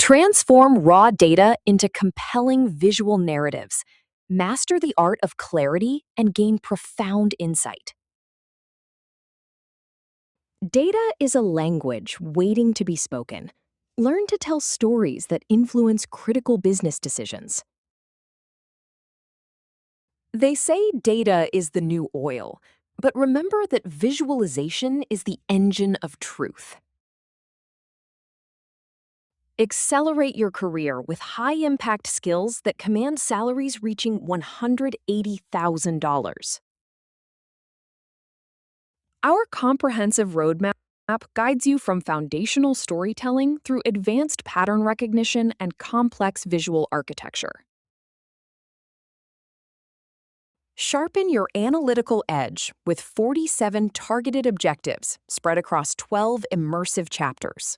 Transform raw data into compelling visual narratives. Master the art of clarity and gain profound insight. Data is a language waiting to be spoken. Learn to tell stories that influence critical business decisions. They say data is the new oil, but remember that visualization is the engine of truth. Accelerate your career with high-impact skills that command salaries reaching $180,000. Our comprehensive roadmap guides you from foundational storytelling through advanced pattern recognition and complex visual architecture. Sharpen your analytical edge with 47 targeted objectives spread across 12 immersive chapters.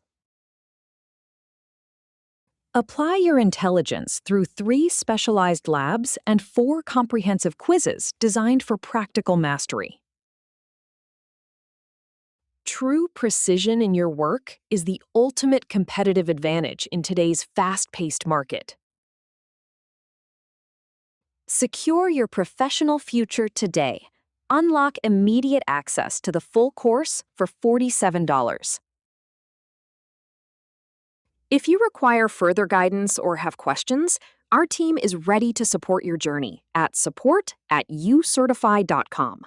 Apply your intelligence through 3 specialized labs and 4 comprehensive quizzes designed for practical mastery. True precision in your work is the ultimate competitive advantage in today's fast-paced market. Secure your professional future today. Unlock immediate access to the full course for $47. If you require further guidance or have questions, our team is ready to support your journey at support@uCertify.com.